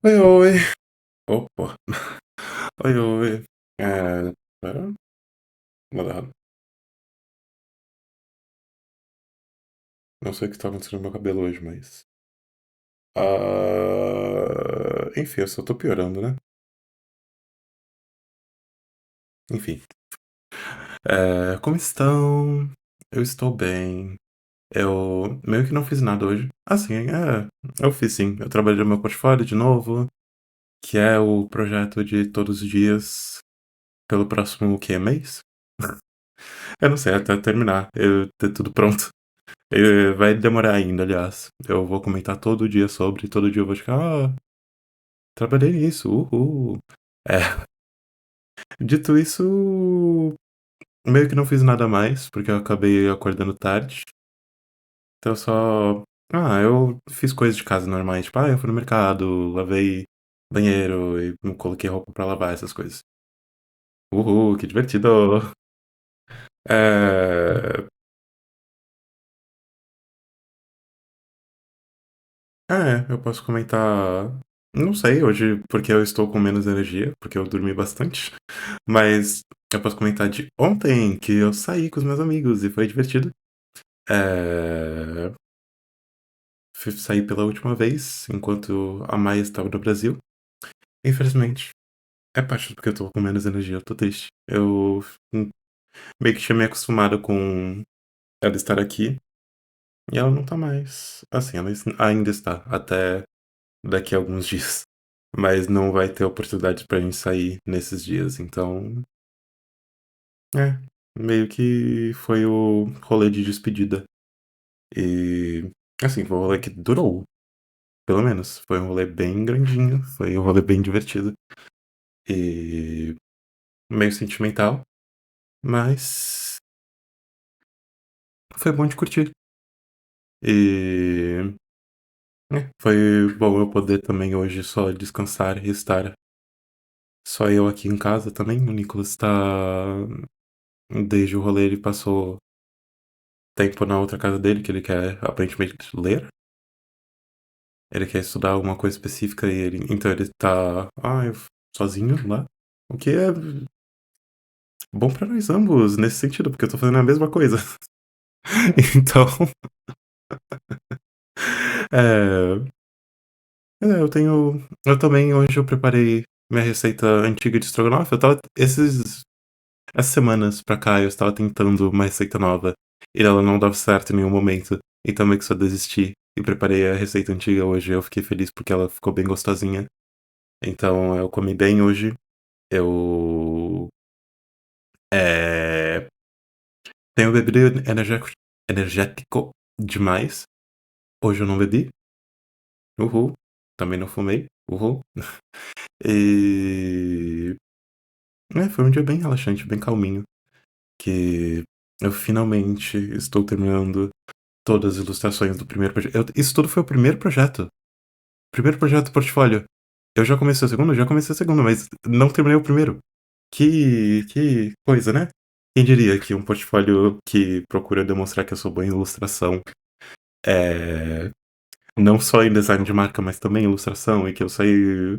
Oi, oi. Opa. Oi, oi. Pera. Nada errado. Não sei o que tá acontecendo no meu cabelo hoje, mas. Enfim, eu só tô piorando, né? Enfim. Como estão? Eu estou bem. Eu meio que não fiz nada hoje. Assim, eu fiz sim. Eu trabalhei no meu portfólio de novo, que é o projeto de todos os dias pelo próximo, o quê? Mês? Eu não sei, até terminar, eu ter tudo pronto. Vai demorar ainda, aliás. Eu vou comentar todo dia sobre, todo dia eu vou ficar, trabalhei nisso, uhul. É, dito isso, meio que não fiz nada mais, porque eu acabei acordando tarde. Então eu fiz coisas de casa normais, tipo, eu fui no mercado, lavei banheiro e coloquei roupa pra lavar, essas coisas. Uhul, que divertido! É, eu posso comentar. Não sei, hoje, porque eu estou com menos energia, porque eu dormi bastante. Mas eu posso comentar de ontem, que eu saí com os meus amigos e foi divertido. É... Saí pela última vez, enquanto a Maia estava no Brasil. Infelizmente, é parte porque eu tô com menos energia, eu tô triste. Eu meio que tinha me acostumado com ela estar aqui, e ela não tá mais. Assim, ela ainda está, até daqui a alguns dias. Mas não vai ter oportunidade pra gente sair nesses dias, então. É, meio que foi o rolê de despedida. E. Assim, foi um rolê que durou, pelo menos. Foi um rolê bem grandinho, foi um rolê bem divertido. E. Meio sentimental, mas. Foi bom de curtir. E. Foi bom eu poder também hoje só descansar e estar só eu aqui em casa também. O Nicolas tá. Desde o rolê ele passou tempo na outra casa dele, que ele quer aparentemente ler. Ele quer estudar alguma coisa específica e então ele tá sozinho lá. O que é bom pra nós ambos nesse sentido, porque eu tô fazendo a mesma coisa. Então, é, eu também hoje eu preparei minha receita antiga de estrogonofe. Essas semanas pra cá eu estava tentando uma receita nova e ela não dava certo em nenhum momento. Então meio que só desisti e preparei a receita antiga hoje. Eu fiquei feliz porque ela ficou bem gostosinha. Então eu comi bem hoje. Eu é, tenho bebido energético demais. Hoje eu não bebi. Uhul. Também não fumei. Uhul. E foi um dia bem relaxante, bem calminho. Que eu finalmente estou terminando todas as ilustrações do primeiro projeto. Isso tudo foi o primeiro projeto. Primeiro projeto do portfólio. Eu já comecei o segundo? Já comecei o segundo, mas não terminei o primeiro. Que coisa, né? Quem diria que um portfólio que procura demonstrar que eu sou bom em ilustração, é, não só em design de marca, mas também em ilustração, e que eu sei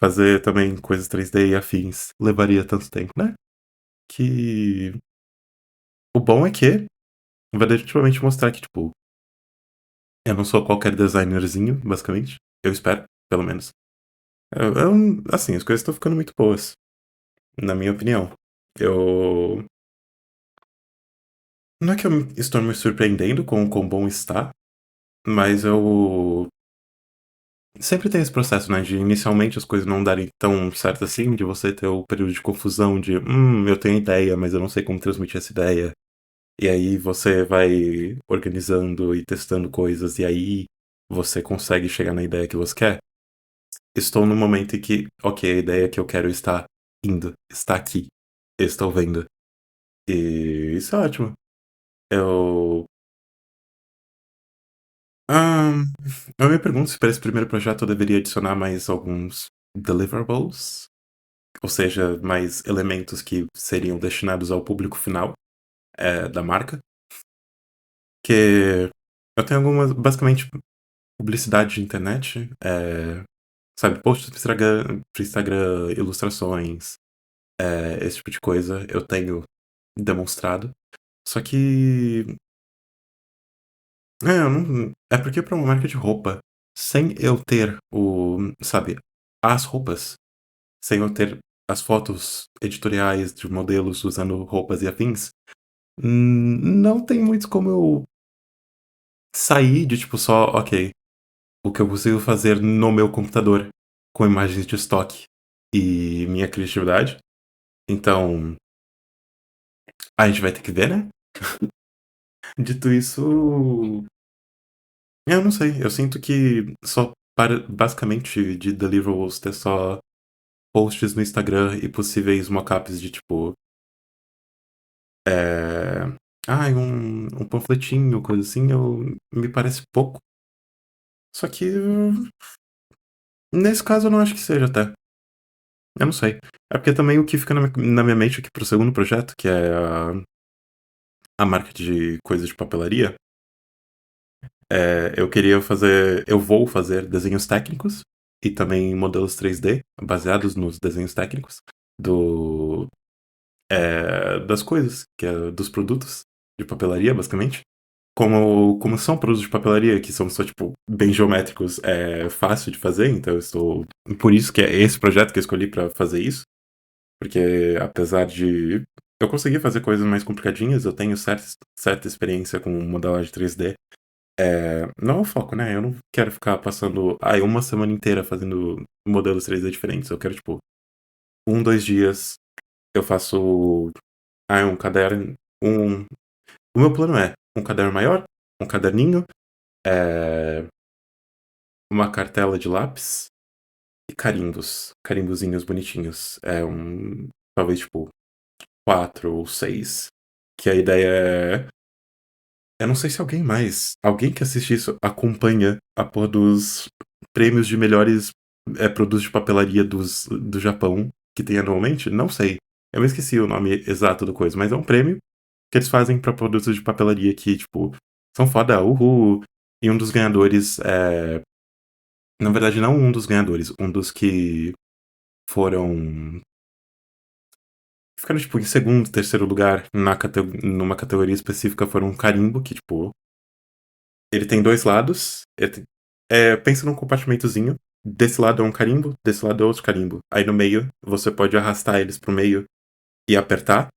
fazer também coisas 3D e afins, levaria tanto tempo, né? Que o bom é que vai definitivamente mostrar que, tipo, eu não sou qualquer designerzinho, basicamente. Eu espero, pelo menos. Assim, as coisas estão ficando muito boas, na minha opinião. Eu. Não é que eu estou me surpreendendo com o quão bom está, mas eu. Sempre tem esse processo, né? De inicialmente as coisas não darem tão certo assim, de você ter o período de confusão de, eu tenho ideia, mas eu não sei como transmitir essa ideia. E aí você vai organizando e testando coisas, e aí você consegue chegar na ideia que você quer. Estou no momento em que, ok, a ideia que eu quero está indo, está aqui, estou vendo. E isso é ótimo. Eu. Hã, eu me pergunto se para esse primeiro projeto eu deveria adicionar mais alguns deliverables, ou seja, mais elementos que seriam destinados ao público final, da marca, que eu tenho algumas basicamente publicidade de internet, sabe, posts para Instagram, ilustrações, esse tipo de coisa eu tenho demonstrado. Só que, eu não é porque para uma marca de roupa, sem eu ter sabe, as roupas, sem eu ter as fotos editoriais de modelos usando roupas e afins, não tem muito como eu sair de tipo só: "Ok, o que eu consigo fazer no meu computador com imagens de estoque e minha criatividade". Então, a gente vai ter que ver, né. Dito isso, eu não sei, eu sinto que só para basicamente de deliverables ter só posts no Instagram e possíveis mockups de tipo, eh, um panfletinho, coisa assim, me parece pouco. Só que nesse caso eu não acho que seja até. Eu não sei. É porque também o que fica na minha mente aqui para o segundo projeto, que é a marca de coisas de papelaria, eu vou fazer desenhos técnicos e também modelos 3D baseados nos desenhos técnicos do das coisas, que é dos produtos de papelaria, basicamente. Como são produtos de papelaria que são só, tipo, bem geométricos, é fácil de fazer, então eu estou por isso que é esse projeto que eu escolhi pra fazer isso, porque apesar de eu conseguir fazer coisas mais complicadinhas, eu tenho certa experiência com modelagem 3D. Não é o foco, né, eu não quero ficar passando, uma semana inteira fazendo modelos 3D diferentes, eu quero, tipo, 2 dias eu faço, um caderno um o meu plano é um caderno maior, um caderninho, eh, uma cartela de lápis e carimbozinhos bonitinhos. Talvez, tipo, 4 ou 6. Que a ideia é eu não sei se alguém que assiste isso acompanha a porra dos prêmios de melhores, produtos de papelaria do Japão que tem anualmente? Não sei. Eu me esqueci o nome exato do coisa, mas é um prêmio que eles fazem pra produtos de papelaria que, tipo, são foda, uhul. E um dos ganhadores, na verdade, não um dos ganhadores, um dos que foram. Ficaram, tipo, em segundo, terceiro lugar numa categoria específica foram um carimbo, que, tipo, ele tem dois lados. Pensa num compartimentozinho. Desse lado é um carimbo, desse lado é outro carimbo. Aí no meio, você pode arrastar eles pro meio e apertar.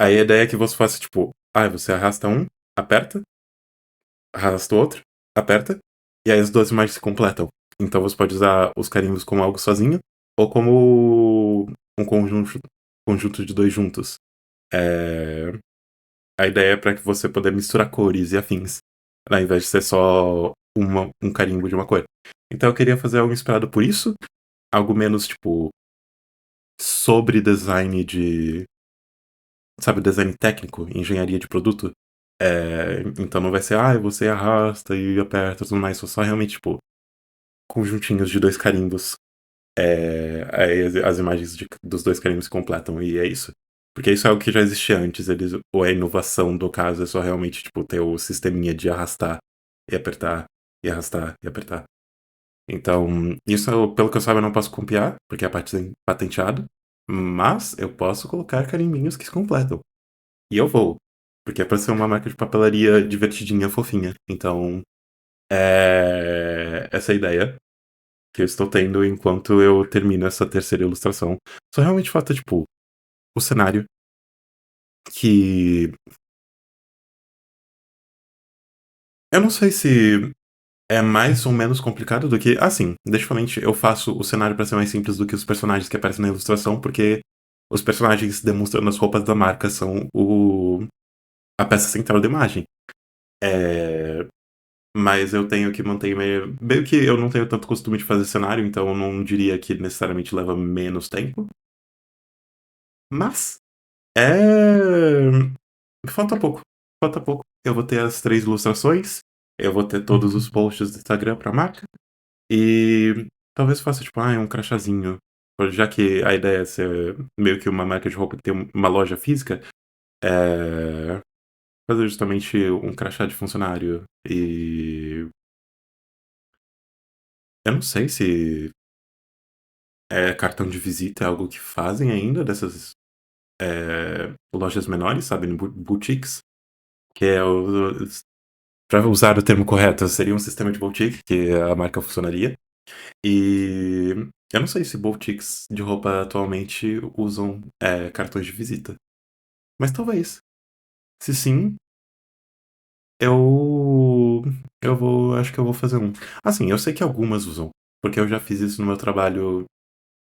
Aí a ideia é que você faça, tipo, você arrasta um, aperta, arrasta o outro, aperta, e aí as duas imagens se completam. Então você pode usar os carimbos como algo sozinho, ou como um conjunto de dois juntos. É, a ideia é para que você poder misturar cores e afins, ao invés de ser só um carimbo de uma cor. Então eu queria fazer algo inspirado por isso, algo menos, tipo, sobre design sabe, design técnico, engenharia de produto. Então não vai ser, você arrasta e aperta e tudo mais, só realmente, tipo, conjuntinhos de dois carimbos. Aí as imagens dos dois carimbos se completam, e é isso. Porque isso é algo que já existia antes, ou a inovação do caso é só realmente, tipo, ter o sisteminha de arrastar e apertar, e arrastar e apertar. Então, isso, pelo que eu saiba, eu não posso copiar, porque é patenteado, mas eu posso colocar carimbinhos que se completam. E eu vou, porque é pra ser uma marca de papelaria divertidinha, fofinha. Então, essa é a ideia que eu estou tendo enquanto eu termino essa terceira ilustração. Só realmente falta, tipo, o cenário que eu não sei se é mais ou menos complicado do que definitivamente eu faço o cenário pra ser mais simples do que os personagens que aparecem na ilustração, porque os personagens demonstrando as roupas da marca são a peça central da imagem. É, mas eu tenho que manter meio que eu não tenho tanto costume de fazer cenário, então eu não diria que necessariamente leva menos tempo. Mas é falta pouco, falta pouco. Eu vou ter as 3 ilustrações, Eu vou ter todos Uhum. os posts do Instagram pra marca e talvez faça, tipo, um crachazinho. Já que a ideia é ser meio que uma marca de roupa que tem uma loja física, é fazer justamente um crachá de funcionário. E eu não sei se cartão de visita é algo que fazem ainda dessas lojas menores, sabe, boutiques, que é para usar o termo correto, seria um sistema de boutique que a marca funcionaria. E eu não sei se boutiques de roupa atualmente usam cartões de visita. Mas talvez. Se sim, eu. Eu vou. Acho que eu vou fazer um. Assim, eu sei que algumas usam. Porque eu já fiz isso no meu trabalho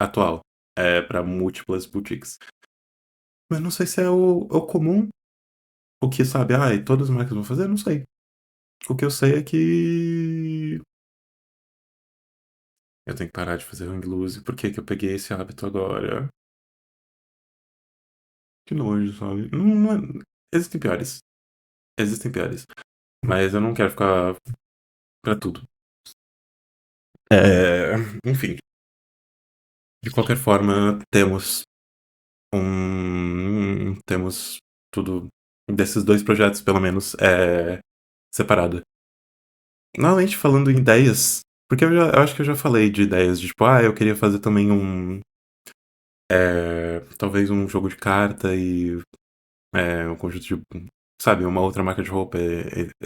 atual. Para múltiplas boutiques. Mas não sei se é o comum. O que, sabe, e todas as marcas vão fazer, eu não sei. O que eu sei é que. Eu tenho que parar de fazer hang loose. Por que que eu peguei esse hábito agora? Que nojo, sabe? Não, existem piores. Existem piores. Mas eu não quero ficar pra tudo. Enfim. De qualquer forma, temos tudo desses dois projetos, pelo menos, separado. Novamente falando em ideias, porque eu acho que eu já falei de ideias de tipo, eu queria fazer também talvez um jogo de carta e um conjunto de, sabe, uma outra marca de roupa,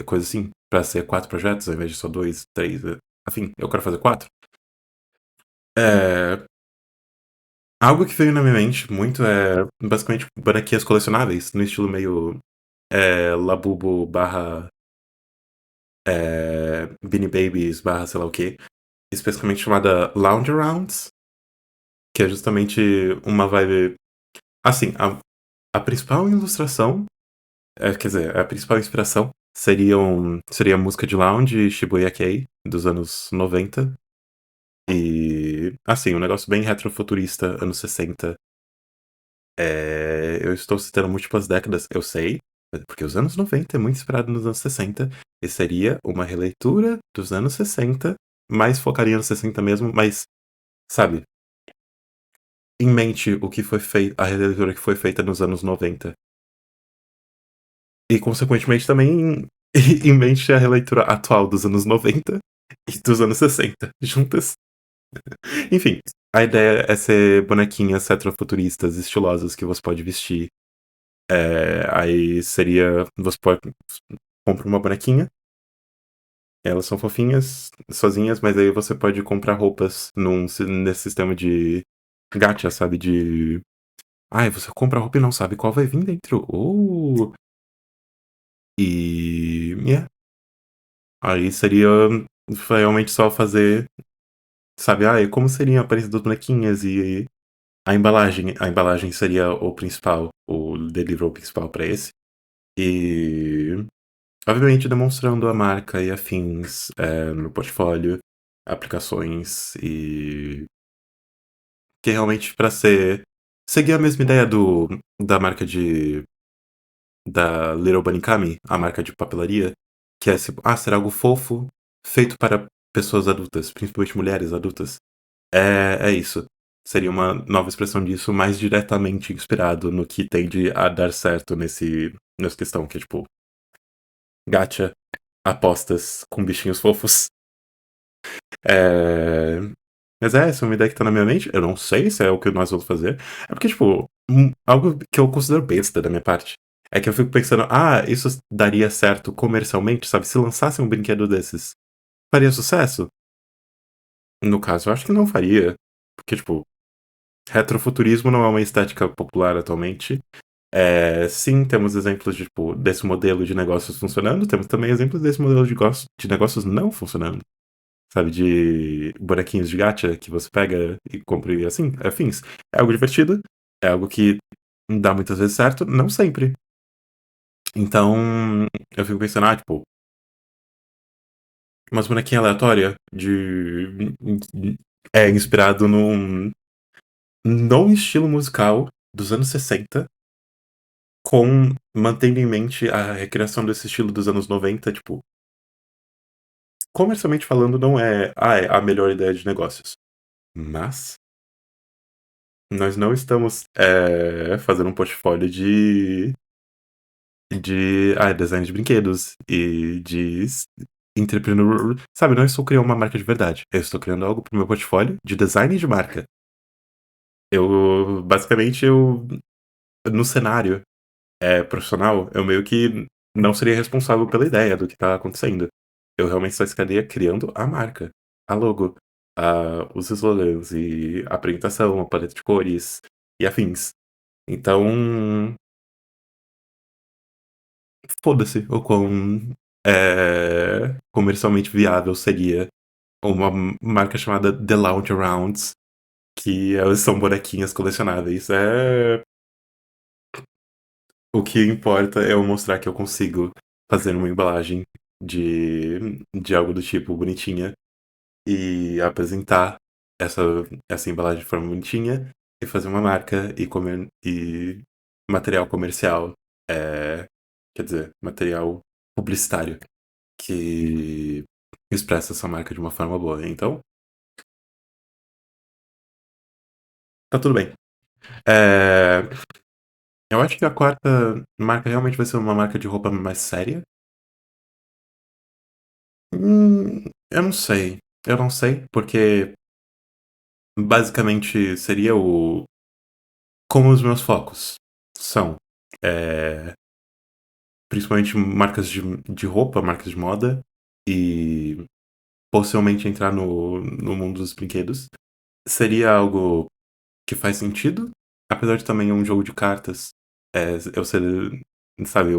coisa assim, pra ser 4 projetos ao invés de só 2, 3, enfim, eu quero fazer 4. É, algo que veio na minha mente muito é basicamente bonequinhas colecionáveis, no estilo meio Labubu barra Beanie Babies barra sei lá o que, especificamente chamada Lounge Arounds, que é justamente uma vibe. Assim, a principal ilustração, quer dizer, a principal inspiração seria a música de lounge Shibuya Kei, dos anos 90. E, assim, um negócio bem retrofuturista, anos 60. Eu estou citando múltiplas décadas, eu sei, porque os anos 90 é muito inspirado nos anos 60, e seria uma releitura dos anos 60, mais focaria nos 60 mesmo, mas, sabe, em mente o que foi feito, a releitura que foi feita nos anos 90. E, consequentemente, também em mente a releitura atual dos anos 90 e dos anos 60, juntas. Enfim, a ideia é ser bonequinhas retrofuturistas, estilosas, que você pode vestir. Aí seria. Você pode. Compra uma bonequinha. Elas são fofinhas, sozinhas, mas aí você pode comprar roupas nesse sistema de gacha, sabe? Você compra a roupa e não sabe qual vai vir dentro. E. Yeah. Aí seria realmente só fazer. Sabe? Como seria a aparência das bonequinhas e a embalagem. A embalagem seria o principal, o delivery principal pra esse. E obviamente demonstrando a marca e afins no portfólio, aplicações e que realmente para seguir a mesma ideia da marca da Little Bunny Kami, a marca de papelaria, que é ser algo fofo, feito para pessoas adultas, principalmente mulheres adultas. É isso. Seria uma nova expressão disso, mais diretamente inspirado no que tende a dar certo nessa questão, que é tipo, gacha, apostas com bichinhos fofos. É... Mas essa é uma ideia que tá na minha mente. Eu não sei se é o que nós vamos fazer. É porque, tipo, algo que eu considero besta da minha parte. É que eu fico pensando, isso daria certo comercialmente, sabe? Se lançasse um brinquedo desses, faria sucesso? No caso, eu acho que não faria. Porque, tipo, retrofuturismo não é uma estética popular atualmente. Sim, temos exemplos desse modelo de negócios funcionando, temos também exemplos desse modelo de negócios não funcionando. Sabe, de bonequinhos de gacha que você pega e compra e assim, afins. É algo divertido, é algo que dá muitas vezes certo, não sempre. Então, eu fico pensando, umas bonequinhas aleatórias inspirado num estilo musical dos anos 60, mantendo em mente a recriação desse estilo dos anos 90, tipo, comercialmente falando, não é a melhor ideia de negócios. Mas nós não estamos fazendo um portfólio de design de brinquedos e de entrepreneur. Sabe, não estou criando uma marca de verdade. Eu estou criando algo para o meu portfólio de design de marca. Basicamente, no cenário profissional, eu meio que não seria responsável pela ideia do que está acontecendo. Eu realmente só estaria criando a marca, a logo, os slogans e a apresentação, a paleta de cores e afins. Então, foda-se o quão comercialmente viável seria uma marca chamada The Lounge Arounds, que são bonequinhas colecionáveis. O que importa é eu mostrar que eu consigo fazer uma embalagem de algo do tipo bonitinha e apresentar essa, essa embalagem de forma bonitinha e fazer uma marca e material comercial, quer dizer, material publicitário que expressa essa marca de uma forma boa. Então, tá tudo bem. É, eu acho que a quarta marca realmente vai ser uma marca de roupa mais séria. Eu não sei. Eu não sei, porque basicamente seria como os meus focos são. é, Principalmente marcas de roupa, marcas de moda, e possivelmente entrar no mundo dos brinquedos. Seria algo que faz sentido, apesar de também um jogo de cartas. Eu ser, sabe,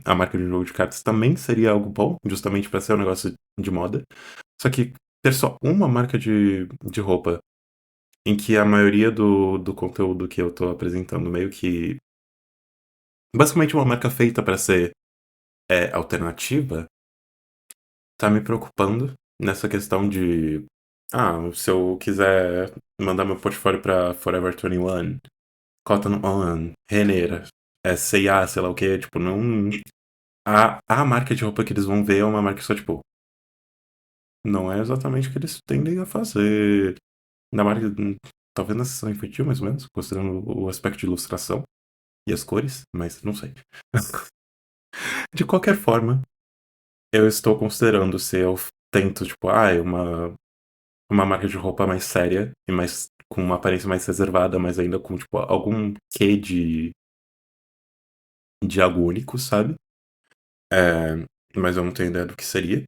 a marca de um jogo de cartas também seria algo bom, justamente para ser um negócio de moda. Só que ter só uma marca de roupa em que a maioria do conteúdo que eu tô apresentando meio que. Basicamente uma marca feita para ser alternativa, tá me preocupando nessa questão de. Se eu quiser mandar meu portfólio pra Forever 21, Cotton On, Renner, C&A, sei lá o que, tipo, não. A marca de roupa que eles vão ver é uma marca que só, tipo, não é exatamente o que eles tendem a fazer. Na marca, talvez na sessão infantil, mais ou menos, considerando o aspecto de ilustração e as cores, mas não sei. De qualquer forma, eu estou considerando se eu tento, tipo, uma marca de roupa mais séria e mais com uma aparência mais reservada, mas ainda com, tipo, algum quê de algo único, sabe? Mas eu não tenho ideia do que seria.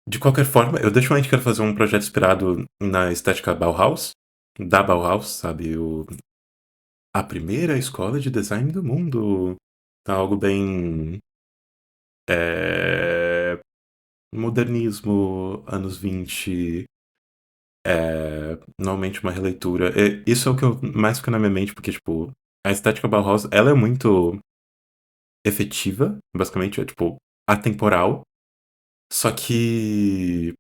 De qualquer forma, eu definitivamente quero fazer um projeto inspirado na estética Bauhaus, da Bauhaus, sabe? A primeira escola de design do mundo. Tá algo bem. é, Modernismo, anos 20. Normalmente uma releitura. Isso é o que eu mais fica na minha mente, porque, tipo, a estética Bauhaus, ela é muito efetiva, basicamente, é, tipo, atemporal. Só que.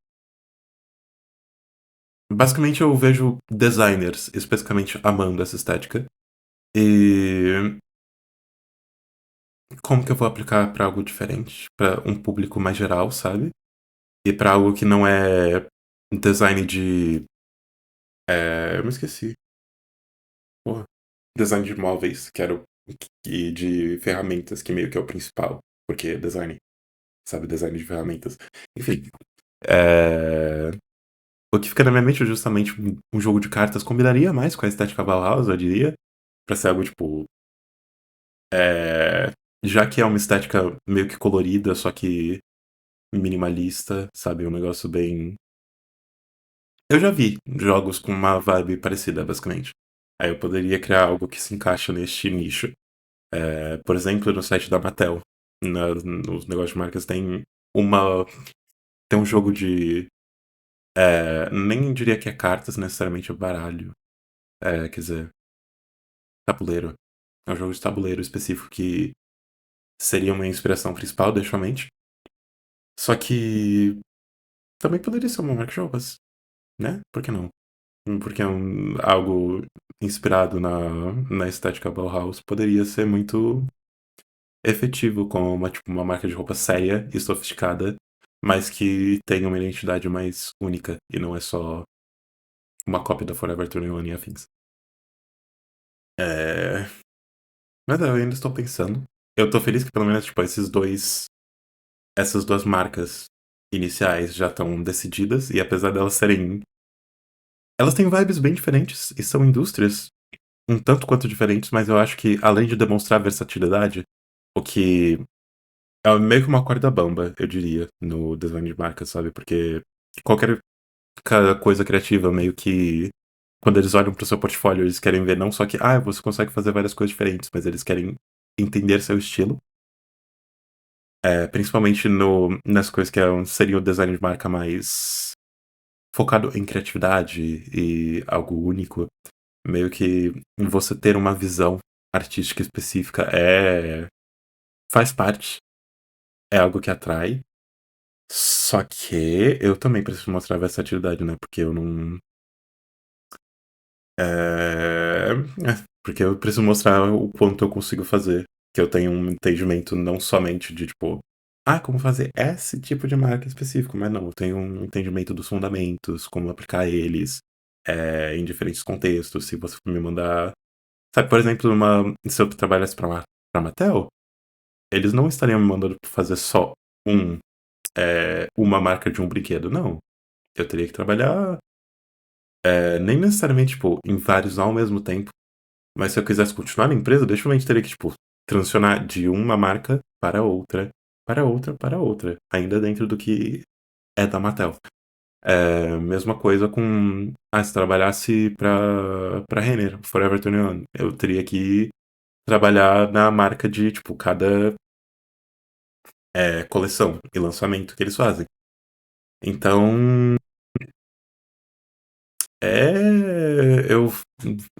Basicamente eu vejo designers especificamente amando essa estética. E como que eu vou aplicar pra algo diferente? Pra um público mais geral, sabe? E pra algo que não é design de. Eu me esqueci. Porra. Design de móveis, que era e de ferramentas, que meio que é o principal. Porque é design, sabe? Design de ferramentas. Enfim. É... O que fica na minha mente é justamente um jogo de cartas combinaria mais com a estética Bauhaus, eu diria. Pra ser algo, tipo. É... Já que é uma estética meio que colorida, só que minimalista, sabe? Um negócio bem. Eu já vi jogos com uma vibe parecida, basicamente. Aí eu poderia criar algo que se encaixa neste nicho. Por exemplo, no site da Mattel, nos negócios de marcas, uma. Tem um jogo de. Nem diria que é cartas, necessariamente é baralho. Quer dizer, tabuleiro. É um jogo de tabuleiro específico que seria uma inspiração principal, definitivamente. Só que também poderia ser uma marca de roupas, né? Por que não? Porque algo inspirado na estética Bauhaus poderia ser muito efetivo como tipo, uma marca de roupa séria e sofisticada, mas que tem uma identidade mais única e não é só uma cópia da Forever 21 e afins. É... Mas eu ainda estou pensando. Eu tô feliz que pelo menos, tipo, essas duas marcas iniciais já estão decididas, e apesar delas serem. Elas têm vibes bem diferentes e são indústrias um tanto quanto diferentes, mas eu acho que além de demonstrar versatilidade, o que é meio que uma corda bamba, eu diria, no design de marca, sabe? Porque qualquer coisa criativa, meio que quando eles olham pro seu portfólio, eles querem ver não só que, você consegue fazer várias coisas diferentes, mas eles querem entender seu estilo. Principalmente nessas coisas que seria o design de marca mais focado em criatividade e algo único. Meio que você ter uma visão artística específica faz parte, é algo que atrai. Só que eu também preciso mostrar versatilidade, né? Porque eu não. Porque eu preciso mostrar o quanto eu consigo fazer. Que eu tenho um entendimento não somente de, tipo, como fazer esse tipo de marca específico, mas não, eu tenho um entendimento dos fundamentos, como aplicar eles em diferentes contextos. Se você me mandar. Sabe, por exemplo, se eu trabalhasse pra Mattel, eles não estariam me mandando fazer só um, uma marca de um brinquedo, não. Eu teria que trabalhar, nem necessariamente, tipo, em vários ao mesmo tempo, mas se eu quisesse continuar na empresa, eu definitivamente teria que, tipo, transicionar de uma marca para outra, para outra, para outra, ainda dentro do que é da Mattel. Mesma coisa com. Se trabalhasse pra Renner, Forever 21, eu teria que trabalhar na marca de, tipo, cada coleção e lançamento que eles fazem. Então, eu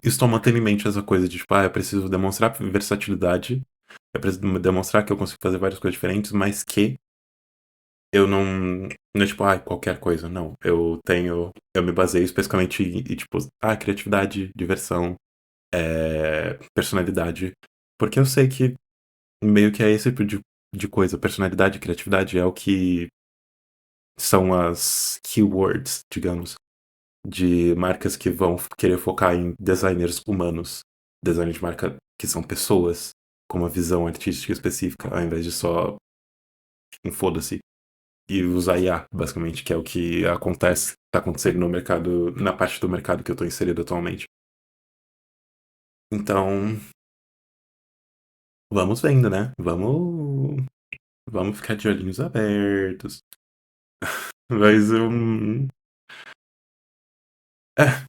estou mantendo em mente essa coisa de, tipo, eu preciso demonstrar versatilidade, eu preciso demonstrar que eu consigo fazer várias coisas diferentes, mas que eu não é tipo, qualquer coisa, não. Eu me baseio especificamente em tipo, criatividade, diversão, personalidade, porque eu sei que meio que é esse tipo de coisa, personalidade e criatividade é o que são as keywords, digamos, de marcas que vão querer focar em designers humanos, design de marca que são pessoas com uma visão artística específica, ao invés de só um foda-se e usar IA, basicamente, que é o que tá acontecendo no mercado, na parte do mercado que eu tô inserido atualmente. Então, vamos vendo, né? Vamos ficar de olhinhos abertos. Mas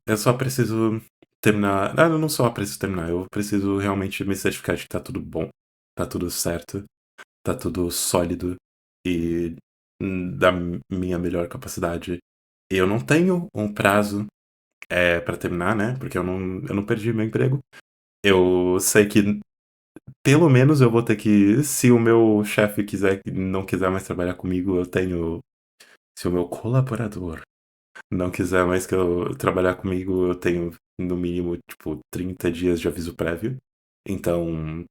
eu só preciso terminar. Eu não só preciso terminar, eu preciso realmente me certificar de que tá tudo bom, tá tudo certo, tá tudo sólido e da minha melhor capacidade. E eu não tenho um prazo pra terminar, né? Porque eu não perdi meu emprego. Eu sei que pelo menos eu vou ter que. Se o meu chefe não quiser mais trabalhar comigo, eu tenho. Se o meu colaborador não quiser mais que eu trabalhar comigo, eu tenho no mínimo, tipo, 30 dias de aviso prévio. Então,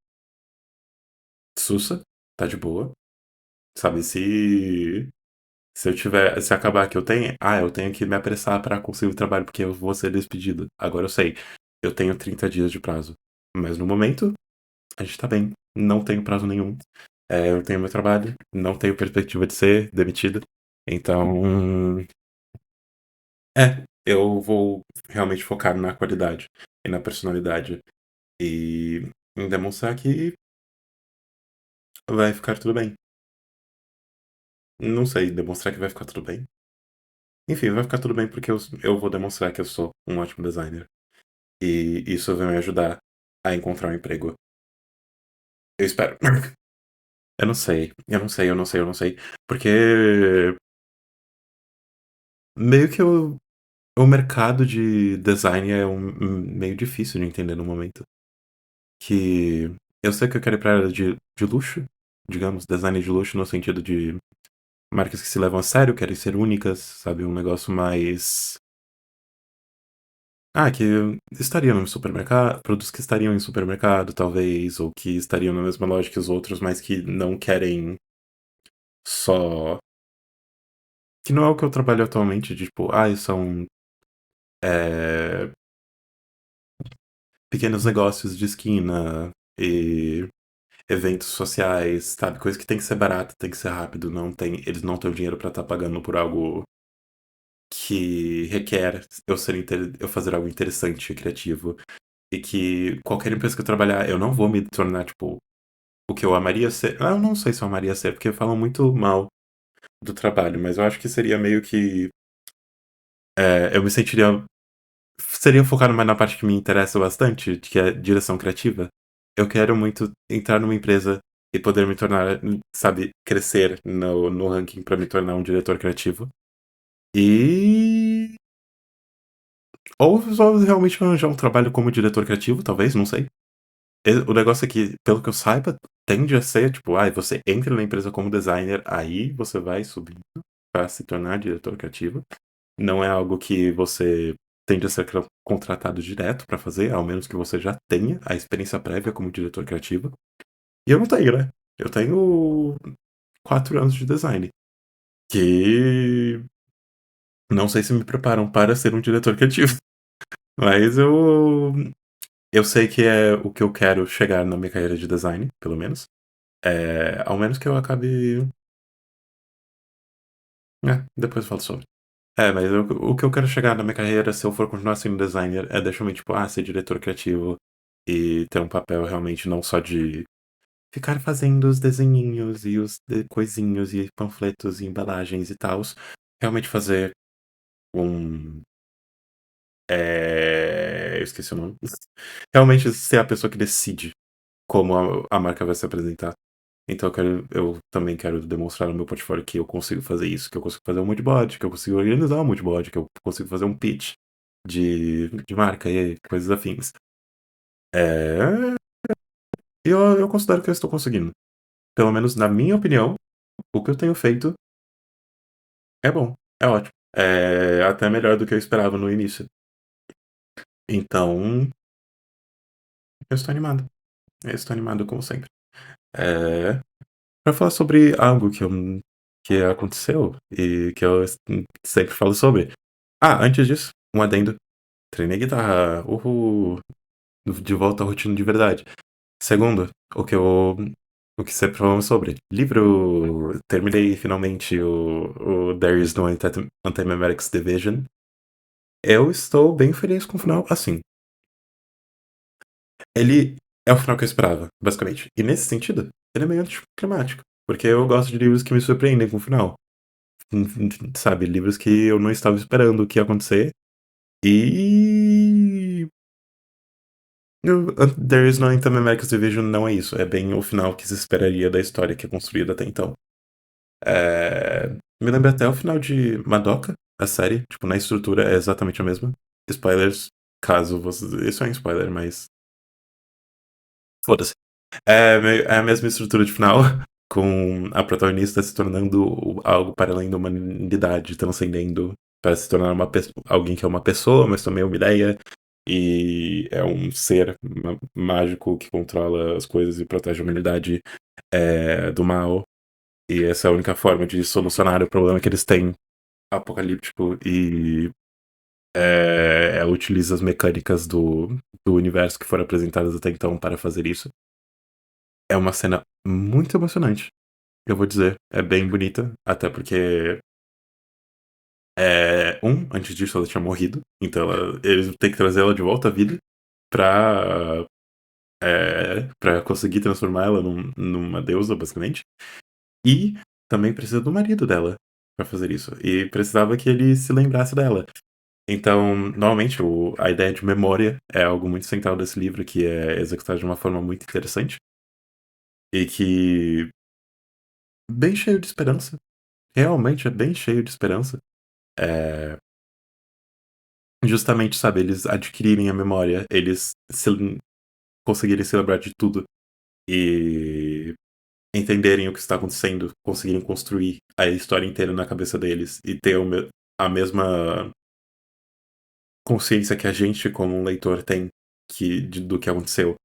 sussa, tá de boa. Sabe, se eu tiver, se acabar que eu tenho que me apressar pra conseguir o trabalho porque eu vou ser despedido. Agora eu sei, eu tenho 30 dias de prazo. Mas no momento, a gente tá bem. Não tenho prazo nenhum. Eu tenho meu trabalho, não tenho perspectiva de ser demitido. Então, eu vou realmente focar na qualidade e na personalidade e em demonstrar que vai ficar tudo bem. Não sei, demonstrar que vai ficar tudo bem. Enfim, vai ficar tudo bem porque eu vou demonstrar que eu sou um ótimo designer. E isso vai me ajudar a encontrar um emprego. Eu espero. Eu não sei, eu não sei, eu não sei, eu não sei. Porque meio que o mercado de design é meio difícil de entender no momento. Que eu sei que eu quero ir pra área de luxo, digamos, design de luxo no sentido de marcas que se levam a sério, querem ser únicas, sabe? Um negócio mais. Que estariam no supermercado, produtos que estariam em supermercado, talvez, ou que estariam na mesma loja que os outros, mas que não querem só que não é o que eu trabalho atualmente, de tipo, são é, pequenos negócios de esquina e eventos sociais, sabe? Coisa que tem que ser barato, tem que ser rápido, eles não têm o dinheiro pra estar pagando por algo que requer eu fazer algo interessante e criativo. E que qualquer empresa que eu trabalhar, eu não vou me tornar, tipo, o que eu amaria ser. Eu não sei se eu amaria ser, porque falam muito mal do trabalho, mas eu acho que seria meio que. Eu me sentiria. Seria focado mais na parte que me interessa bastante, que é direção criativa. Eu quero muito entrar numa empresa e poder me tornar, sabe, crescer no ranking pra me tornar um diretor criativo. E. Ou só realmente arranjar um trabalho como diretor criativo, talvez, não sei. O negócio é que, pelo que eu saiba, tende a ser, tipo, você entra na empresa como designer, aí você vai subindo para se tornar diretor criativo. Não é algo que você tende a ser contratado direto para fazer, ao menos que você já tenha a experiência prévia como diretor criativo. E eu não tenho, né? Eu tenho 4 anos de design, que não sei se me preparam para ser um diretor criativo. Mas eu sei que é o que eu quero chegar na minha carreira de design, pelo menos. Ao menos que eu acabe. Depois eu falo sobre. Mas o que eu quero chegar na minha carreira, se eu for continuar sendo designer, é deixar tipo, ser diretor criativo e ter um papel realmente não só de ficar fazendo os desenhinhos e os coisinhos e panfletos e embalagens e tal. Realmente fazer um. Eu esqueci o nome. Realmente ser a pessoa que decide como a marca vai se apresentar. Então eu também quero demonstrar no meu portfólio que eu consigo fazer isso, que eu consigo fazer um moodboard, que eu consigo organizar um moodboard, que eu consigo fazer um pitch de marca e coisas afins. É, eu considero que eu estou conseguindo. Pelo menos na minha opinião, o que eu tenho feito é bom, é ótimo. É até melhor do que eu esperava no início. Então, eu estou animado. Eu estou animado como sempre. É, Pra falar sobre algo que aconteceu e que eu sempre falo sobre. Antes disso, um adendo. Treinei guitarra. Uhul. De volta à rotina de verdade. Segundo, o que sempre falamos sobre. Livro. Terminei finalmente o There Is No Anti-Memetics Division. Eu estou bem feliz com o final. Assim, ele é o final que eu esperava, basicamente. E nesse sentido, ele é meio anticlimático. Porque eu gosto de livros que me surpreendem com o final. Sabe, livros que eu não estava esperando o que ia acontecer. E. There is no Intermediate Division não é isso. É bem o final que se esperaria da história que é construída até então. Me lembra até o final de Madoka, a série. Tipo, na estrutura é exatamente a mesma. Spoilers, caso você. Isso é um spoiler, mas. Foda-se. É a mesma estrutura de final, com a protagonista se tornando algo para além da humanidade, transcendendo para se tornar alguém que é uma pessoa, mas também é uma ideia. E é um ser mágico que controla as coisas e protege a humanidade do mal. E essa é a única forma de solucionar o problema que eles têm apocalíptico. E ela utiliza as mecânicas do universo que foram apresentadas até então para fazer isso. É uma cena muito emocionante, eu vou dizer. É bem bonita, até porque. Antes disso ela tinha morrido, então eles têm que trazer ela de volta à vida pra, pra conseguir transformar ela numa deusa, basicamente. E também precisa do marido dela pra fazer isso. E precisava que ele se lembrasse dela. Então, normalmente, a ideia de memória é algo muito central desse livro, que é executado de uma forma muito interessante. E que. Bem cheio de esperança. Realmente é bem cheio de esperança. É, Justamente, sabe, eles adquirirem a memória, eles conseguirem se lembrar de tudo e entenderem o que está acontecendo, conseguirem construir a história inteira na cabeça deles e ter a mesma consciência que a gente, como um leitor, tem do que aconteceu.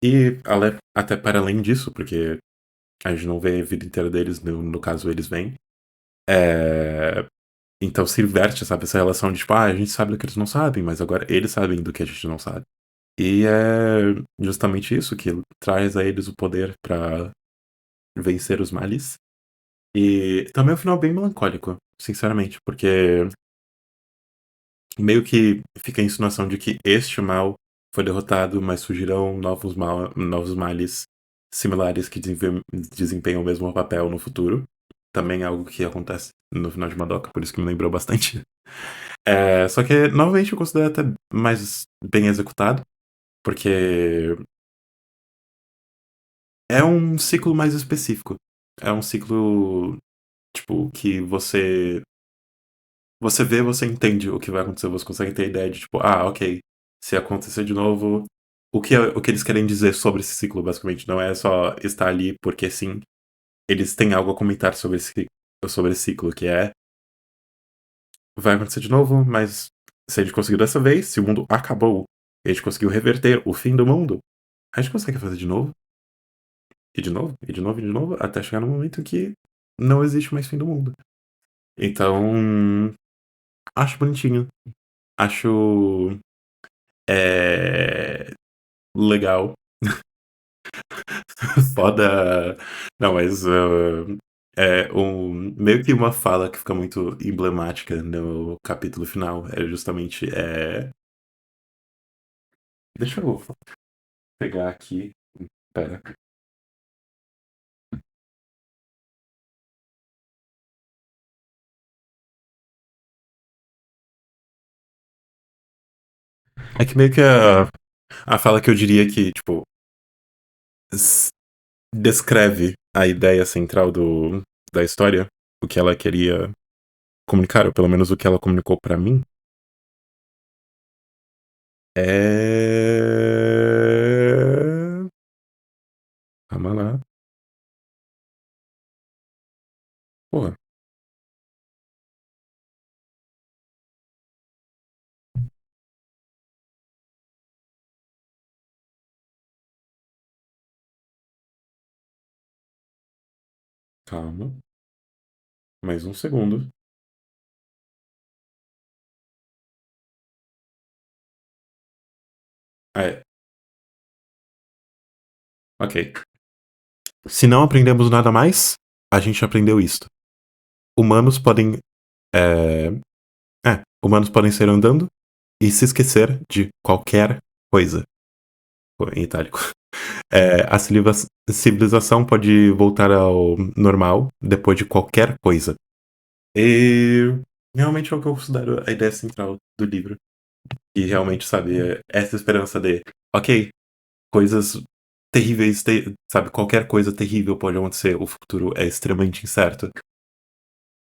E até para além disso, porque a gente não vê a vida inteira deles, no caso eles vêm. Então se inverte, sabe, essa relação de tipo, a gente sabe do que eles não sabem, mas agora eles sabem do que a gente não sabe. E é justamente isso que traz a eles o poder pra vencer os males. E também é um final bem melancólico, sinceramente, porque meio que fica a insinuação de que este mal foi derrotado, mas surgirão novos males similares que desempenham o mesmo papel no futuro. Também é algo que acontece no final de Madoka, por isso que me lembrou bastante. Só que, novamente, eu considero até mais bem executado, porque é um ciclo mais específico. É um ciclo, tipo, que você vê, você entende o que vai acontecer, você consegue ter a ideia de, tipo, ok, se acontecer de novo, o que eles querem dizer sobre esse ciclo, basicamente. Não é só estar ali porque sim. Eles têm algo a comentar sobre esse ciclo, que é, vai acontecer de novo, mas se a gente conseguiu dessa vez, se o mundo acabou, e a gente conseguiu reverter o fim do mundo, a gente consegue fazer de novo, e de novo, e de novo, e de novo, até chegar no momento que não existe mais fim do mundo. Então, acho bonitinho. Acho é, legal. Foda. Não, mas meio que uma fala que fica muito emblemática no capítulo final é justamente. Deixa eu pegar aqui. Pera. É que meio que a fala que eu diria que, tipo, s- descreve a ideia central da história, o que ela queria comunicar, ou pelo menos o que ela comunicou pra mim, é. Calma lá. Porra, calma. Mais um segundo. É, ok. Se não aprendemos nada mais, a gente aprendeu isto. Humanos podem. É, humanos podem ser andando e se esquecer de qualquer coisa. Pô, em itálico. A civilização pode voltar ao normal depois de qualquer coisa. E realmente é o que eu considero a ideia central do livro. E realmente, sabe, essa esperança de, ok, coisas terríveis, sabe, qualquer coisa terrível pode acontecer, o futuro é extremamente incerto.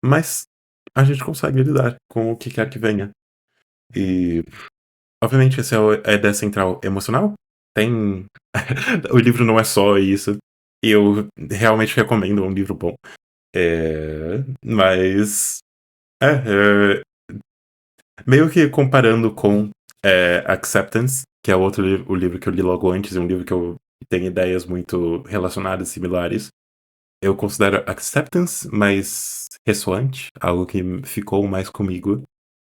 Mas a gente consegue lidar com o que quer que venha. E, obviamente, essa é a ideia central emocional. Tem. O livro não é só isso. E eu realmente recomendo, é um livro bom. Mas. Meio que comparando com Acceptance, que é o livro que eu li logo antes, e um livro que eu tenho ideias muito relacionadas, similares. Eu considero Acceptance mais ressoante, algo que ficou mais comigo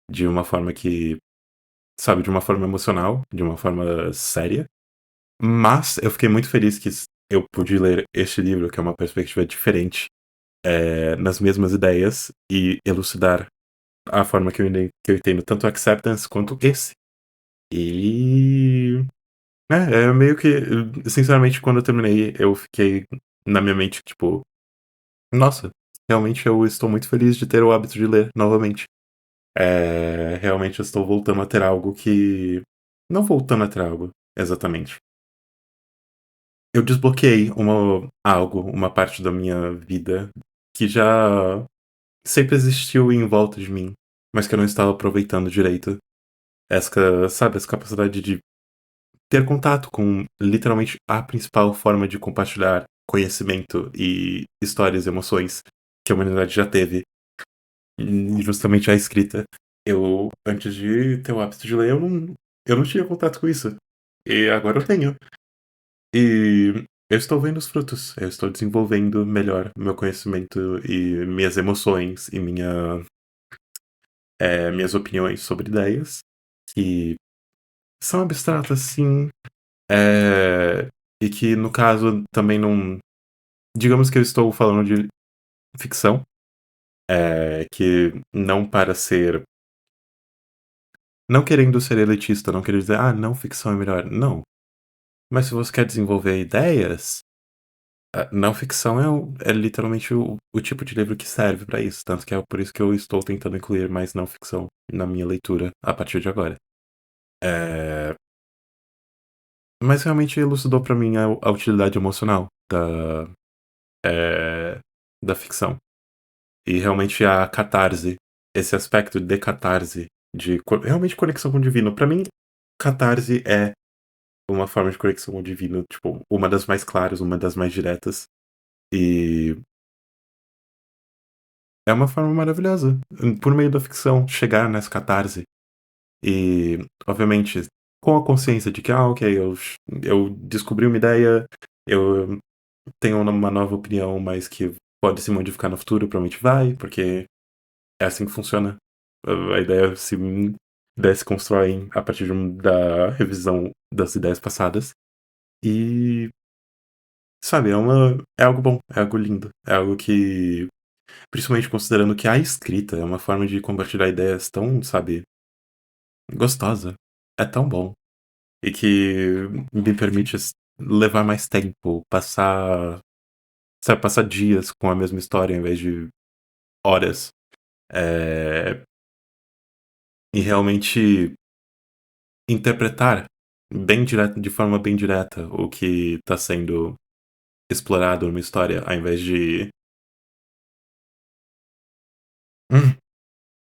de uma forma que, sabe, de uma forma emocional, de uma forma séria. Mas eu fiquei muito feliz que eu pude ler este livro, que é uma perspectiva diferente, nas mesmas ideias, e elucidar a forma que eu entendo tanto Acceptance quanto esse. E. Meio que. Sinceramente, quando eu terminei, eu fiquei na minha mente, tipo, nossa, realmente eu estou muito feliz de ter o hábito de ler novamente. Realmente eu estou voltando a ter algo que. Não voltando a ter algo, exatamente. Eu desbloqueei uma parte da minha vida que já sempre existiu em volta de mim, mas que eu não estava aproveitando direito. Sabe, essa capacidade de ter contato com literalmente a principal forma de compartilhar conhecimento e histórias e emoções que a humanidade já teve, justamente a escrita. Eu, antes de ter o hábito de ler, eu não tinha contato com isso. E agora eu tenho. E eu estou vendo os frutos. Eu estou desenvolvendo melhor meu conhecimento e minhas emoções e minhas opiniões sobre ideias, que são abstratas, sim, e que, no caso, também não. Digamos que eu estou falando de ficção, que não para ser. Não querendo ser elitista, não querendo dizer, não ficção é melhor. Não. Mas se você quer desenvolver ideias, não ficção é literalmente o tipo de livro que serve para isso. Tanto que é por isso que eu estou tentando incluir mais não ficção na minha leitura a partir de agora. É, mas realmente elucidou para mim a utilidade emocional é, da ficção. E realmente a catarse, esse aspecto de catarse, de realmente conexão com o divino. Para mim, catarse é uma forma de conexão com o divino, tipo, uma das mais claras, uma das mais diretas. E é uma forma maravilhosa, por meio da ficção, chegar nessa catarse. E, obviamente, com a consciência de que, ok, eu descobri uma ideia, eu tenho uma nova opinião, mas que pode se modificar no futuro, provavelmente vai, porque é assim que funciona. A ideia se constrói a partir da revisão das ideias passadas. E, sabe, é algo bom, é algo lindo, é algo que, principalmente considerando que a escrita é uma forma de compartilhar ideias tão, sabe, gostosa. É tão bom. E que me permite levar mais tempo, passar dias com a mesma história em vez de horas. É, e realmente interpretar de forma bem direta o que está sendo explorado numa história, ao invés de. Hum,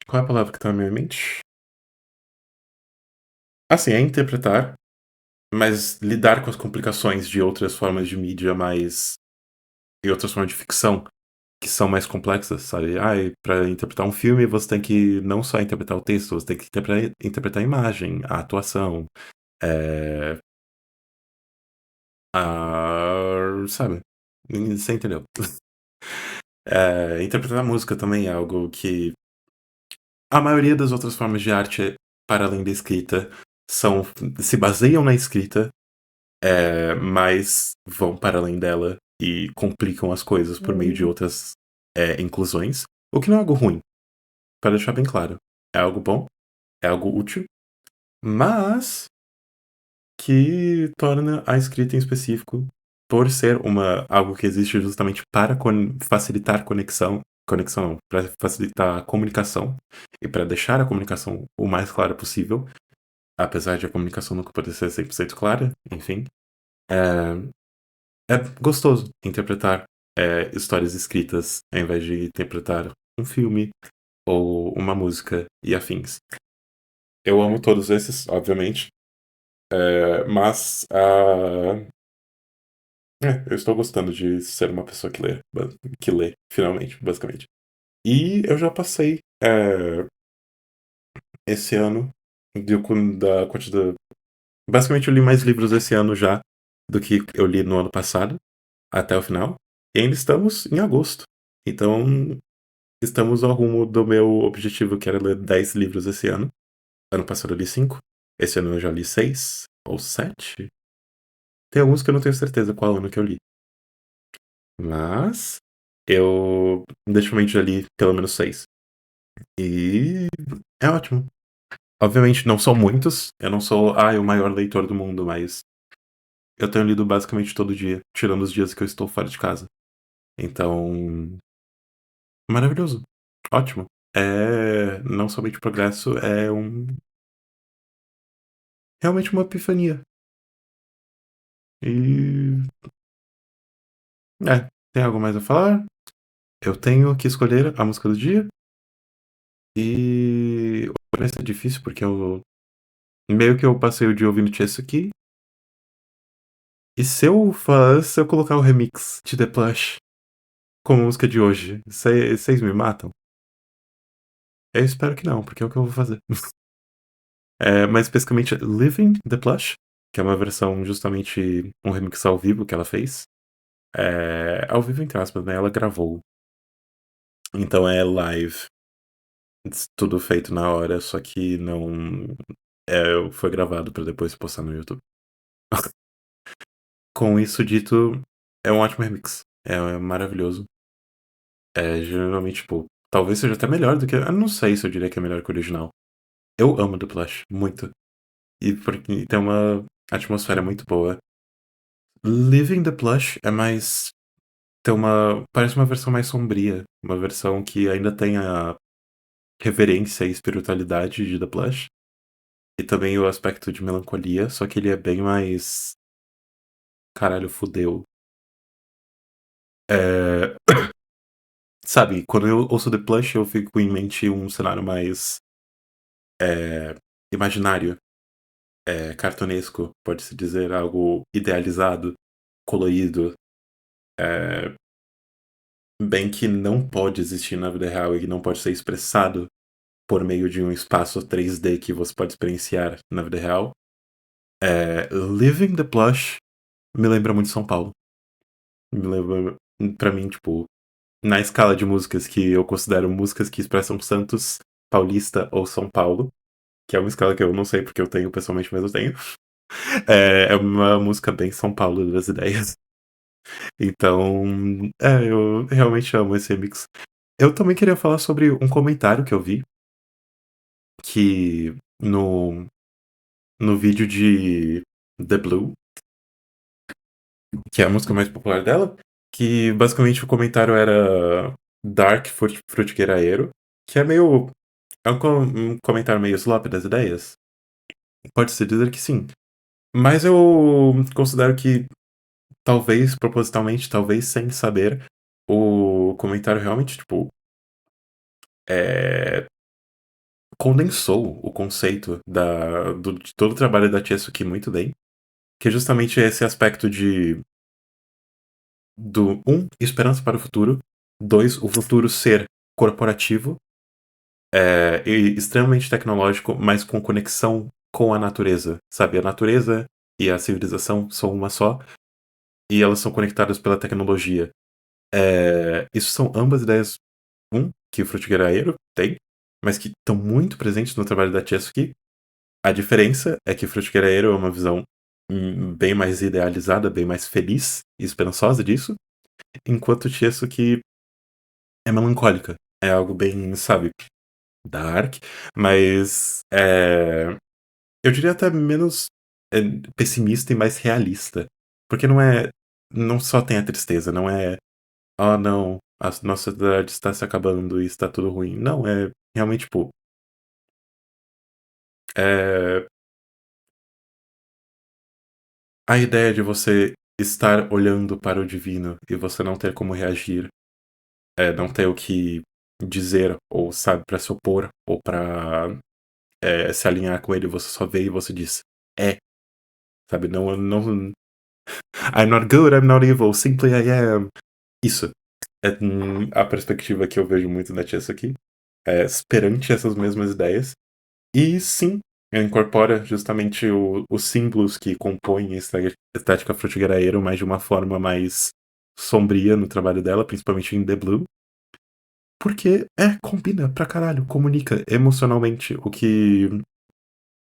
qual é a palavra que tá na minha mente? Assim, é interpretar, mas lidar com as complicações de outras formas de mídia mais. E outras formas de ficção que são mais complexas, sabe? Pra interpretar um filme, você tem que não só interpretar o texto, você tem que interpretar a imagem, a atuação, é, sabe? Você entendeu? Interpretar a música também é algo que a maioria das outras formas de arte, para além da escrita, se baseiam na escrita, mas vão para além dela e complicam as coisas por meio de outras inclusões. O que não é algo ruim, para deixar bem claro. É algo bom, é algo útil, mas que torna a escrita em específico, por ser algo que existe justamente para facilitar conexão não, para facilitar a comunicação e para deixar a comunicação o mais clara possível, apesar de a comunicação nunca poder ser 100% clara, enfim, é gostoso interpretar histórias escritas ao invés de interpretar um filme ou uma música e afins. Eu amo todos esses, obviamente, mas eu estou gostando de ser uma pessoa que lê, finalmente, basicamente. E eu já passei esse ano da quantidade. Basicamente, eu li mais livros esse ano já do que eu li no ano passado, até o final. E ainda estamos em agosto. Então, estamos ao rumo do meu objetivo, que era ler 10 livros esse ano. Ano passado eu li 5. Esse ano eu já li 6 ou 7. Tem alguns que eu não tenho certeza qual ano que eu li. Mas eu definitivamente já li pelo menos 6. E é ótimo. Obviamente não são muitos. Eu não sou o maior leitor do mundo, mas eu tenho lido basicamente todo dia, tirando os dias que eu estou fora de casa. Então, maravilhoso. Ótimo. É não somente progresso, é realmente uma epifania. E tem algo mais a falar? Eu tenho que escolher a música do dia. E parece difícil porque meio que eu passei o dia ouvindo isso aqui. E se eu colocar o remix de The Plush como música de hoje, vocês me matam? Eu espero que não, porque é o que eu vou fazer. Mais especificamente Living The Plush, que é uma versão justamente um remix ao vivo que ela fez. Ao vivo entre aspas, né? Ela gravou. Então é live. tudo feito na hora, só que não foi gravado pra depois postar no YouTube. Com isso dito, é um ótimo remix. É maravilhoso. Geralmente, tipo, talvez seja até melhor do que. Eu não sei se eu diria que é melhor que o original. Eu amo The Plush, muito. E porque tem uma atmosfera muito boa. Living the Plush é mais. Tem uma. Parece uma versão mais sombria. Uma versão que ainda tem a reverência e espiritualidade de The Plush. E também o aspecto de melancolia, só que ele é bem mais. Caralho, fudeu. É... Sabe, quando eu ouço The Plush, eu fico em mente um cenário mais. Imaginário. Cartunesco, pode-se dizer, algo idealizado, colorido, bem que não pode existir na vida real e que não pode ser expressado por meio de um espaço 3D que você pode experienciar na vida real. Living the Plush me lembra muito São Paulo. Me lembra, pra mim, tipo, na escala de músicas que eu considero músicas que expressam Santos, Paulista ou São Paulo, que é uma escala que eu não sei porque eu tenho pessoalmente, mas eu tenho. É uma música bem São Paulo das ideias. Então, eu realmente amo esse remix. Eu também queria falar sobre um comentário que eu vi, que no vídeo de The Blue, que é a música mais popular dela, que basicamente o comentário era Dark Frutiqueiraeiro, que é meio. É um comentário meio slop das ideias. Pode-se dizer que sim. Mas eu considero que, talvez propositalmente, talvez sem saber, o comentário realmente, tipo, é, condensou o conceito de todo o trabalho da Chiesuki muito bem, que é justamente esse aspecto esperança para o futuro, dois, o futuro ser corporativo, e extremamente tecnológico, mas com conexão com a natureza, sabe? A natureza e a civilização são uma só, e elas são conectadas pela tecnologia. Isso são ambas ideias, que o Frutigueiraeiro tem, mas que estão muito presentes no trabalho da Chiesuki. A diferença é que Frutiqueiraeiro é uma visão bem mais idealizada, bem mais feliz e esperançosa disso, enquanto Chiesuke é melancólica. É algo bem, sabe, dark, mas eu diria até menos é, pessimista e mais realista. Porque não só tem a tristeza, não é, oh não, a nossa sociedade está se acabando e está tudo ruim. Não, é realmente, tipo, é, a ideia de você estar olhando para o divino e você não ter como reagir, não ter o que dizer, ou sabe, para se opor, ou para se alinhar com ele, você só vê e você diz, sabe, não, I'm not good, I'm not evil, simply I am. Isso é a perspectiva que eu vejo muito da Chess aqui, perante essas mesmas ideias. E sim, incorpora justamente os símbolos que compõem a estética frutigueiraeiro, mas de uma forma mais sombria no trabalho dela, principalmente em The Blue. Porque combina pra caralho, comunica emocionalmente o que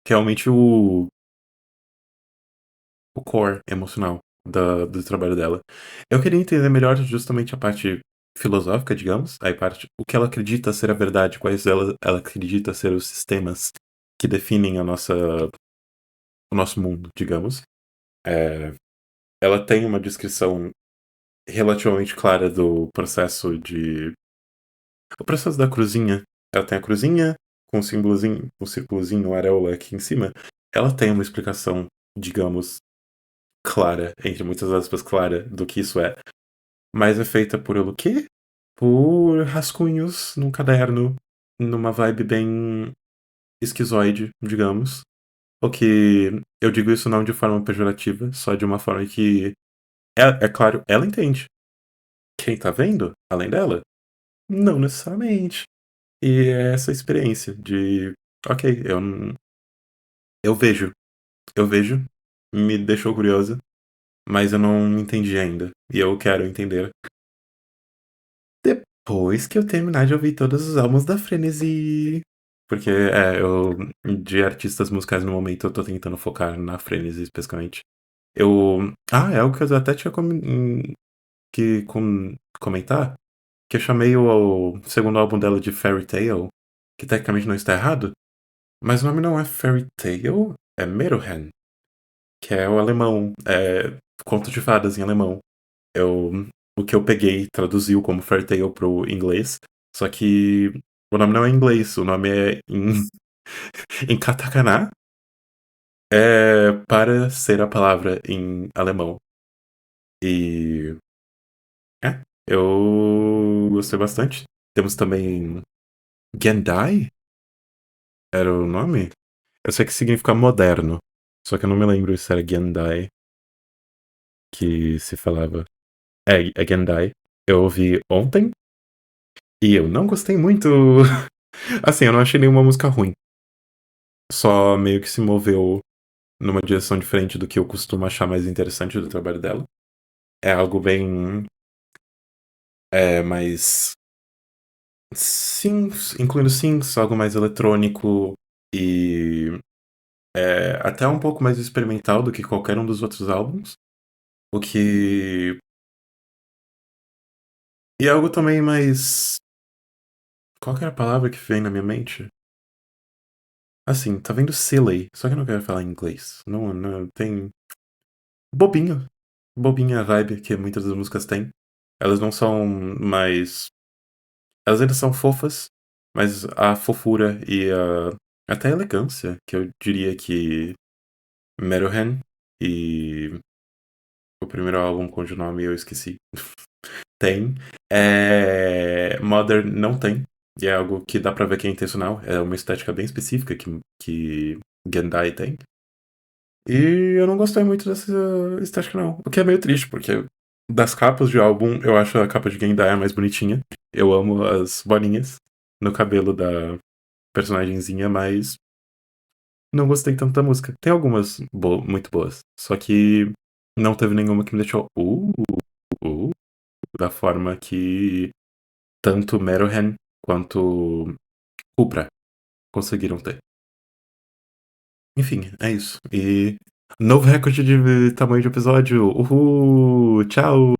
realmente o core emocional do trabalho dela. Eu queria entender melhor justamente a parte filosófica, digamos, a parte, o que ela acredita ser a verdade, quais ela acredita ser os sistemas que definem o nosso mundo, digamos. É, ela tem uma descrição relativamente clara do processo o processo da cruzinha. Ela tem a cruzinha com um símbolozinho, um círculozinho, areola aqui em cima. Ela tem uma explicação, digamos, clara, entre muitas aspas, clara, do que isso é. Mas é feita por o quê? Por rascunhos num caderno, numa vibe bem esquizoide, digamos. O que eu digo isso não de forma pejorativa, só de uma forma que, claro, ela entende. Quem tá vendo, além dela, não necessariamente. E é essa experiência de, ok, eu vejo, eu vejo, me deixou curiosa, mas eu não entendi ainda. E eu quero entender. Depois que eu terminar de ouvir todos os álbuns da Frenesi. Porque, eu. De artistas musicais no momento eu tô tentando focar na Frenesi especificamente. É algo que eu até tinha comentar. Que eu chamei o segundo álbum dela de Fairy Tail. Que tecnicamente não está errado. Mas o nome não é Fairy Tail, é Meruhen. Que é o alemão. É conto de fadas em alemão. Eu, o que eu peguei traduziu como Fairy Tail pro inglês, só que o nome não é em inglês, o nome é em katakana, para ser a palavra em alemão. E eu gostei bastante. Temos também Gendai, era o nome? Eu sei que significa moderno, só que eu não me lembro se era Gendai que se falava. É Gendai. Eu ouvi ontem e eu não gostei muito. Assim, eu não achei nenhuma música ruim. Só meio que se moveu numa direção diferente do que eu costumo achar mais interessante do trabalho dela. É algo bem. Mais. Synths, incluindo synths, algo mais eletrônico e. Até um pouco mais experimental do que qualquer um dos outros álbuns. O que. E é algo também mais. Qual que era a palavra que vem na minha mente? Assim, tá vendo silly, só que eu não quero falar em inglês. Não, não tem. Bobinho. Bobinha a vibe que muitas das músicas têm. Elas não são mais. Elas ainda são fofas, mas a fofura e até a elegância, que eu diria que Meruhen e o primeiro álbum cujo nome eu esqueci, tem. Mother não tem. E é algo que dá pra ver que é intencional. É uma estética bem específica que Gendai tem. E eu não gostei muito dessa estética, não. O que é meio triste, porque das capas de álbum, eu acho a capa de Gendai a mais bonitinha. Eu amo as bolinhas no cabelo da personagenzinha, mas não gostei tanto da música. Tem algumas muito boas, só que não teve nenhuma que me deixou uh, da forma que tanto Meruhen quanto Cupra conseguiram ter. Enfim, é isso. E novo recorde de tamanho de episódio. Uhul! Tchau!